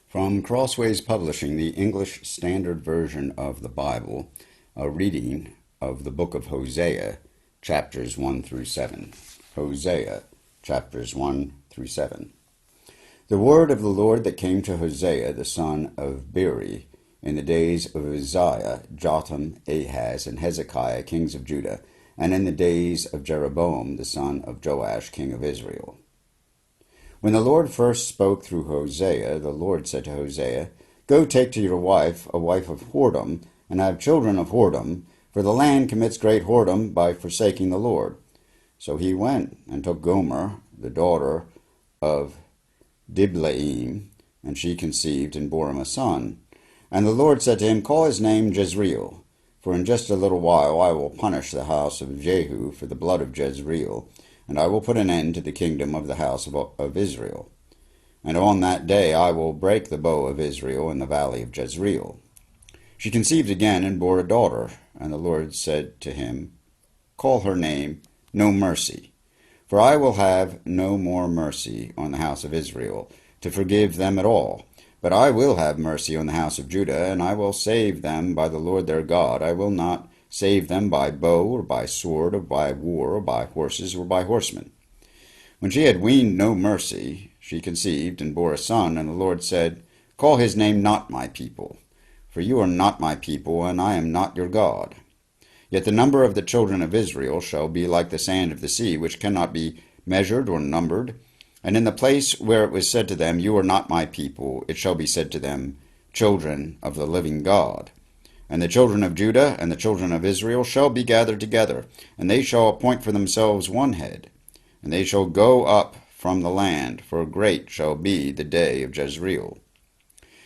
From Crossways Publishing, the English Standard Version of the Bible, a reading of the book of Hosea, chapters 1 through 7. Hosea, chapters 1 through 7. The word of the Lord that came to Hosea, the son of Beeri, in the days of Uzziah, Jotham, Ahaz, and Hezekiah, kings of Judah, and in the days of Jeroboam, the son of Joash, king of Israel. When the Lord first spoke through Hosea, the Lord said to Hosea, Go take to your wife a wife of whoredom, and have children of whoredom, for the land commits great whoredom by forsaking the Lord. So he went and took Gomer, the daughter of Diblaim, and she conceived and bore him a son. And the Lord said to him, Call his name Jezreel, for in just a little while I will punish the house of Jehu for the blood of Jezreel, and I will put an end to the kingdom of the house of Israel. And on that day I will break the bow of Israel in the valley of Jezreel. She conceived again and bore a daughter, and the Lord said to him, Call her name No Mercy, for I will have no more mercy on the house of Israel, to forgive them at all. But I will have mercy on the house of Judah, and I will save them by the Lord their God. I will not save them by bow, or by sword, or by war, or by horses, or by horsemen. When she had weaned no mercy, she conceived and bore a son, and the Lord said, Call his name Not My People, for you are not my people, and I am not your God. Yet the number of the children of Israel shall be like the sand of the sea, which cannot be measured or numbered. And in the place where it was said to them, You are not my people, it shall be said to them, Children of the living God. And the children of Judah and the children of Israel shall be gathered together, and they shall appoint for themselves one head. And they shall go up from the land, for great shall be the day of Jezreel.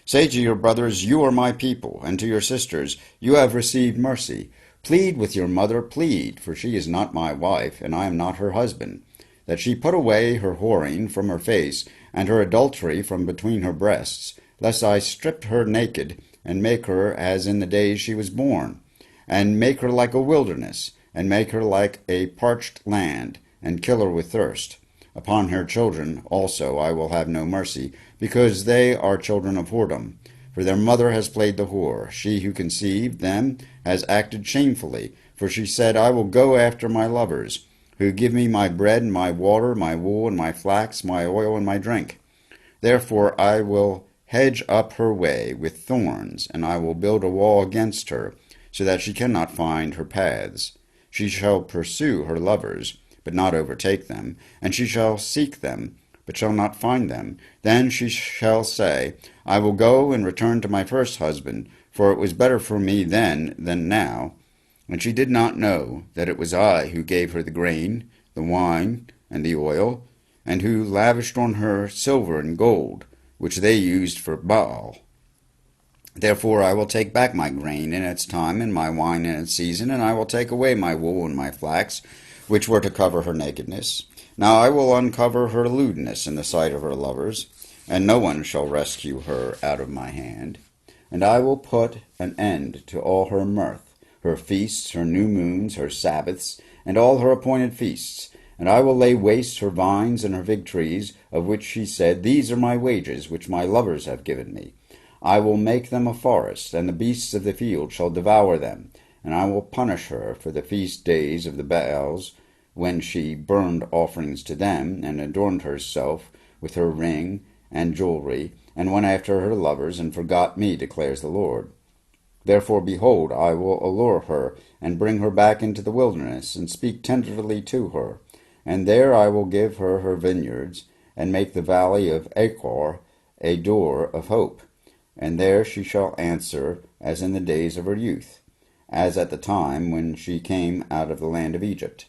Say to your brothers, You are my people, and to your sisters, You have received mercy. Plead with your mother, plead, for she is not my wife, and I am not her husband, that she put away her whoring from her face, and her adultery from between her breasts, lest I strip her naked, and make her as in the days she was born, and make her like a wilderness, and make her like a parched land, and kill her with thirst. Upon her children also I will have no mercy, because they are children of whoredom. For their mother has played the whore. She who conceived them has acted shamefully, for she said, I will go after my lovers, who give me my bread and my water, my wool and my flax, my oil and my drink. Therefore I will hedge up her way with thorns, and I will build a wall against her, so that she cannot find her paths. She shall pursue her lovers, but not overtake them, and she shall seek them, but shall not find them. Then she shall say, I will go and return to my first husband, for it was better for me then than now. And she did not know that it was I who gave her the grain, the wine, and the oil, and who lavished on her silver and gold, which they used for Baal. Therefore I will take back my grain in its time, and my wine in its season, and I will take away my wool and my flax, which were to cover her nakedness. Now I will uncover her lewdness in the sight of her lovers, and no one shall rescue her out of my hand. And I will put an end to all her mirth, her feasts, her new moons, her Sabbaths, and all her appointed feasts. And I will lay waste her vines and her fig trees, of which she said, These are my wages, which my lovers have given me. I will make them a forest, and the beasts of the field shall devour them. And I will punish her for the feast days of the Baals, when she burned offerings to them, and adorned herself with her ring and jewelry, and went after her lovers, and forgot me, declares the Lord. Therefore, behold, I will allure her, and bring her back into the wilderness, and speak tenderly to her. And there I will give her her vineyards, and make the valley of Achor a door of hope. And there she shall answer as in the days of her youth, as at the time when she came out of the land of Egypt.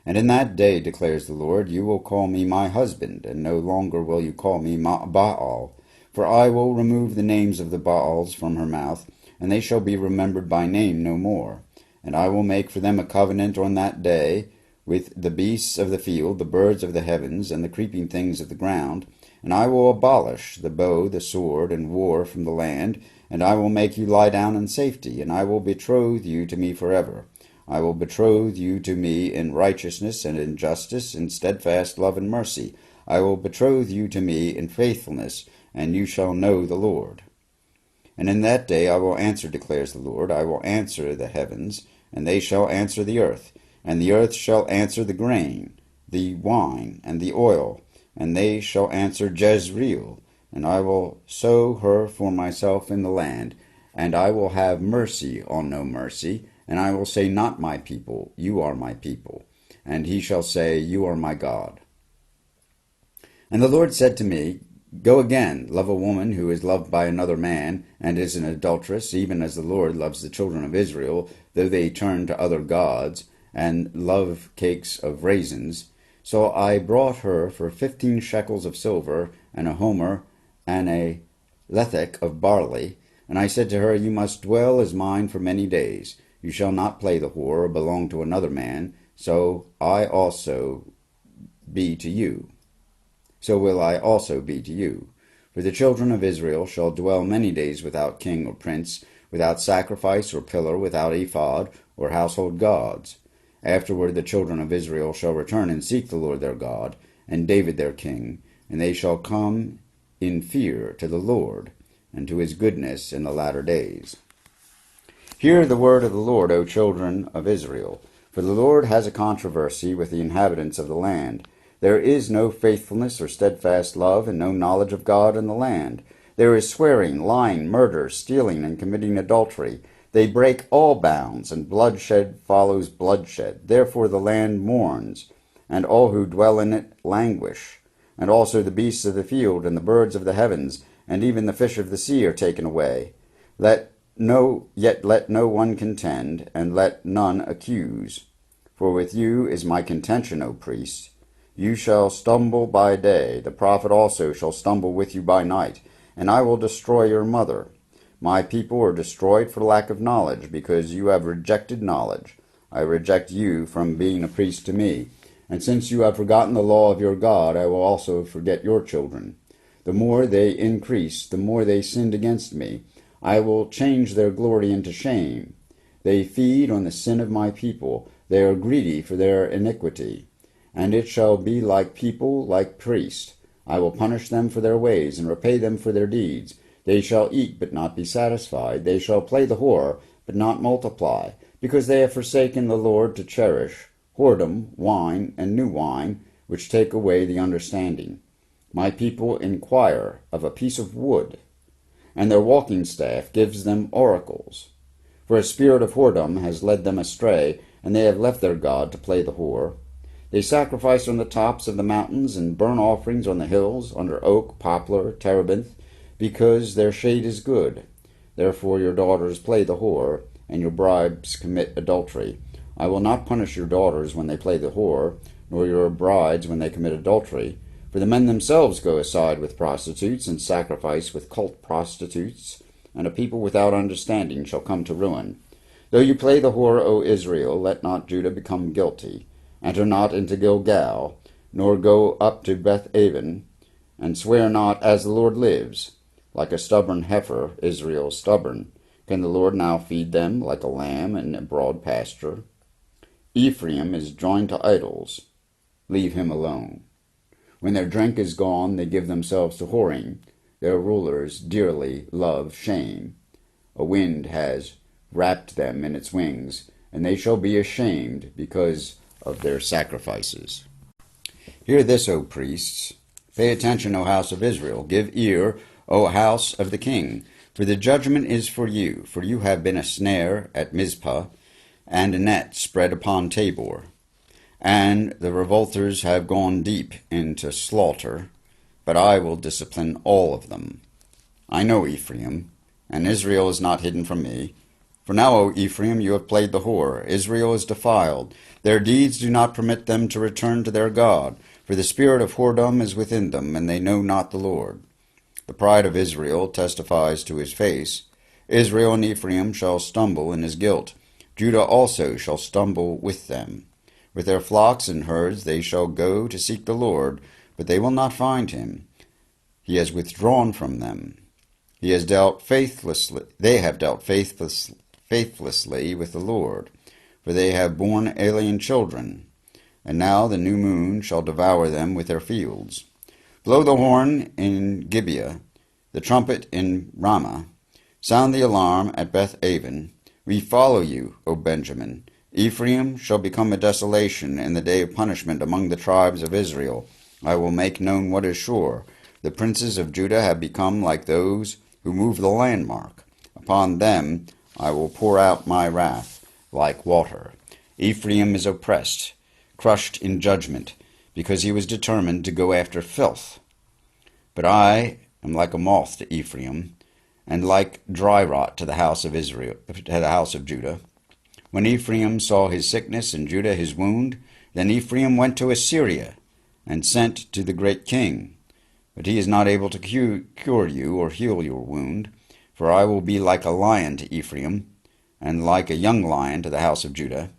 And in that day, declares the Lord, you will call me my husband, and no longer will you call me Baal. For I will remove the names of the Baals from her mouth, and they shall be remembered by name no more. And I will make for them a covenant on that day with the beasts of the field, the birds of the heavens, and the creeping things of the ground. And I will abolish the bow, the sword, and war from the land, and I will make you lie down in safety, and I will betroth you to me forever. I will betroth you to me in righteousness and in justice, in steadfast love and mercy. I will betroth you to me in faithfulness, and you shall know the Lord. And in that day I will answer, declares the Lord. I will answer the heavens, and they shall answer the earth, and the earth shall answer the grain, the wine, and the oil, and they shall answer Jezreel. And I will sow her for myself in the land, and I will have mercy on no mercy, and I will say, not my people, you are my people. And he shall say, you are my God. And the Lord said to me, Go again, love a woman who is loved by another man, and is an adulteress, even as the Lord loves the children of Israel, though they turn to other gods, and love cakes of raisins. So I brought her for 15 shekels of silver, and a homer, and a lethek of barley. And I said to her, You must dwell as mine for many days. You shall not play the whore, or belong to another man, so I also be to you. So will I also be to you. For the children of Israel shall dwell many days without king or prince, without sacrifice or pillar, without ephod or household gods. Afterward the children of Israel shall return and seek the Lord their God, and David their king, and they shall come in fear to the Lord, and to his goodness in the latter days. Hear the word of the Lord, O children of Israel. For the Lord has a controversy with the inhabitants of the land. There is no faithfulness or steadfast love, and no knowledge of God in the land. There is swearing, lying, murder, stealing, and committing adultery. They break all bounds, and bloodshed follows bloodshed. Therefore the land mourns, and all who dwell in it languish. And also the beasts of the field, and the birds of the heavens, and even the fish of the sea are taken away. Yet let no one contend, and let none accuse. For with you is my contention, O priests. You shall stumble by day, the prophet also shall stumble with you by night, and I will destroy your mother. My people are destroyed for lack of knowledge, because you have rejected knowledge. I reject you from being a priest to me. And since you have forgotten the law of your God, I will also forget your children. The more they increase, the more they sinned against me. I will change their glory into shame. They feed on the sin of my people. They are greedy for their iniquity. And it shall be like people, like priests. I will punish them for their ways, and repay them for their deeds. They shall eat, but not be satisfied. They shall play the whore, but not multiply, because they have forsaken the Lord to cherish whoredom, wine, and new wine, which take away the understanding. My people inquire of a piece of wood, and their walking staff gives them oracles. For a spirit of whoredom has led them astray, and they have left their God to play the whore. They sacrifice on the tops of the mountains, and burn offerings on the hills, under oak, poplar, terebinth, because their shade is good. Therefore your daughters play the whore, and your brides commit adultery. I will not punish your daughters when they play the whore, nor your brides when they commit adultery. For the men themselves go aside with prostitutes, and sacrifice with cult prostitutes, and a people without understanding shall come to ruin. Though you play the whore, O Israel, let not Judah become guilty. Enter not into Gilgal, nor go up to Beth-aven, and swear not, as the Lord lives. Like a stubborn heifer, Israel is stubborn. Can the Lord now feed them like a lamb in a broad pasture? Ephraim is joined to idols. Leave him alone. When their drink is gone, they give themselves to whoring. Their rulers dearly love shame. A wind has wrapped them in its wings, and they shall be ashamed because of their sacrifices. Hear this, O priests. Pay attention, O house of Israel. Give ear, O house of the king. For the judgment is for you have been a snare at Mizpah, and a net spread upon Tabor. And the revolters have gone deep into slaughter, but I will discipline all of them. I know Ephraim, and Israel is not hidden from me. For now, O Ephraim, you have played the whore. Israel is defiled. Their deeds do not permit them to return to their God, for the spirit of whoredom is within them, and they know not the Lord. The pride of Israel testifies to his face. Israel and Ephraim shall stumble in his guilt. Judah also shall stumble with them. With their flocks and herds they shall go to seek the Lord, but they will not find him. He has withdrawn from them. He has dealt faithlessly. They have dealt faithlessly with the Lord, for they have borne alien children. And now the new moon shall devour them with their fields. Blow the horn in Gibeah, the trumpet in Ramah. Sound the alarm at Beth-aven. We follow you, O Benjamin. Ephraim shall become a desolation in the day of punishment among the tribes of Israel. I will make known what is sure. The princes of Judah have become like those who move the landmark. Upon them I will pour out my wrath like water. Ephraim is oppressed, crushed in judgment, because he was determined to go after filth. But I am like a moth to Ephraim, and like dry rot to the house of Israel, to the house of Judah. When Ephraim saw his sickness and Judah his wound, then Ephraim went to Assyria and sent to the great king. But he is not able to cure you or heal your wound, for I will be like a lion to Ephraim, and like a young lion to the house of Judah.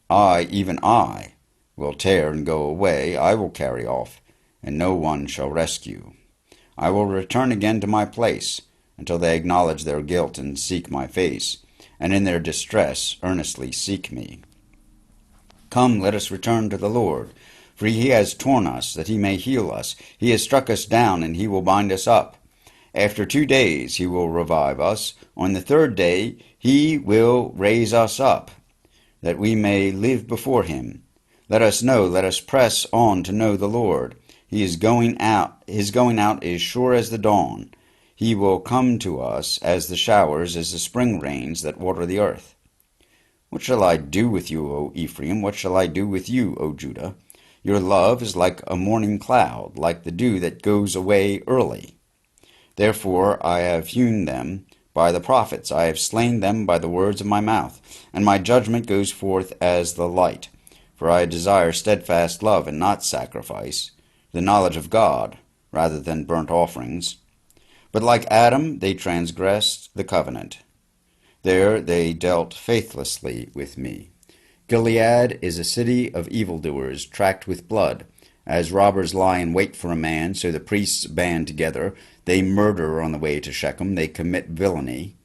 I, even I, will tear and go away, I will carry off, and no one shall rescue. I will return again to my place, until they acknowledge their guilt and seek my face, and in their distress earnestly seek me. Come, let us return to the Lord, for he has torn us, that he may heal us. He has struck us down, and he will bind us up. After 2 days he will revive us. On the 3rd day he will raise us up, that we may live before him. Let us press on to know the Lord. His going out is sure as the dawn. He will come to us as the showers, as the spring rains that water the earth. What shall I do with you, O Ephraim? What shall I do with you, O Judah? Your love is like a morning cloud, like the dew that goes away early. Therefore I have hewn them by the prophets, I have slain them by the words of my mouth, and my judgment goes forth as the light. For I desire steadfast love and not sacrifice, the knowledge of God rather than burnt offerings. But like Adam, they transgressed the covenant. There they dealt faithlessly with me. Gilead is a city of evildoers, tracked with blood. As robbers lie in wait for a man, so the priests band together. They murder on the way to Shechem. They commit villainy.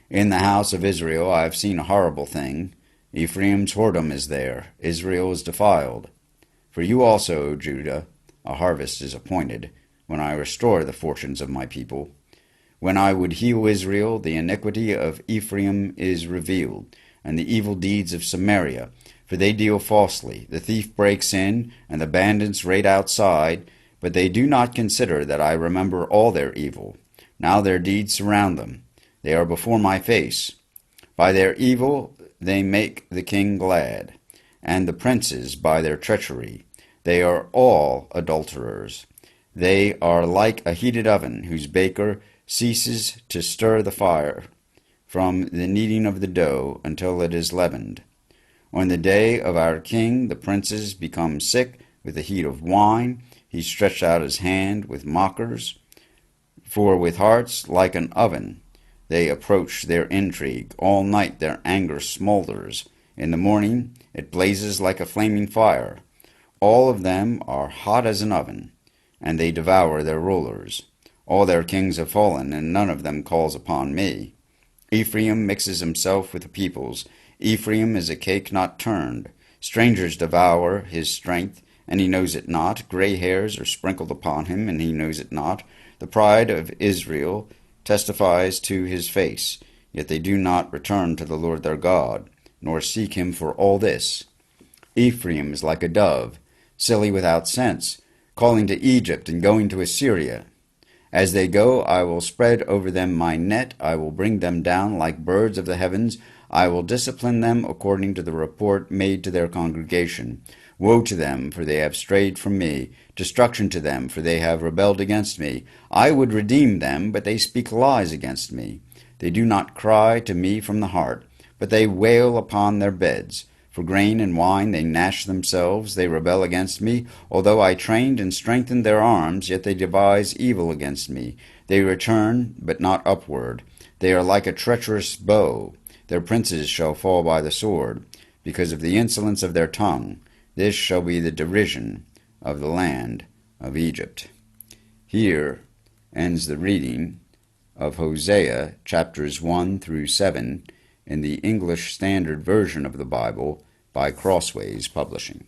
In the house of Israel I have seen a horrible thing. Ephraim's whoredom is there. Israel is defiled. For you also, O Judah, a harvest is appointed, when I restore the fortunes of my people. When I would heal Israel, the iniquity of Ephraim is revealed, and the evil deeds of Samaria, for they deal falsely. The thief breaks in, and the bandits raid outside, but they do not consider that I remember all their evil. Now their deeds surround them. They are before my face. By their evil they make the king glad, and the princes by their treachery. They are all adulterers. They are like a heated oven, whose baker ceases to stir the fire from the kneading of the dough until it is leavened. On the day of our king the princes become sick with the heat of wine. He stretched out his hand with mockers, for with hearts like an oven they approach their intrigue. All night their anger smolders. In the morning it blazes like a flaming fire. All of them are hot as an oven, and they devour their rulers. All their kings have fallen, and none of them calls upon me. Ephraim mixes himself with the peoples. Ephraim is a cake not turned. Strangers devour his strength, and he knows it not. Gray hairs are sprinkled upon him, and he knows it not. The pride of Israel testifies to his face, yet they do not return to the Lord their God, nor seek him for all this. Ephraim is like a dove, silly without sense, calling to Egypt and going to Assyria. As they go, I will spread over them my net. I will bring them down like birds of the heavens. I will discipline them according to the report made to their congregation. Woe to them, for they have strayed from me. Destruction to them, for they have rebelled against me. I would redeem them, but they speak lies against me. They do not cry to me from the heart, but they wail upon their beds. For grain and wine they gnash themselves, they rebel against me. Although I trained and strengthened their arms, yet they devise evil against me. They return, but not upward. They are like a treacherous bow. Their princes shall fall by the sword, because of the insolence of their tongue. This shall be the derision of the land of Egypt. Here ends the reading of Hosea chapters 1 through 7 in the English Standard Version of the Bible by Crossways Publishing.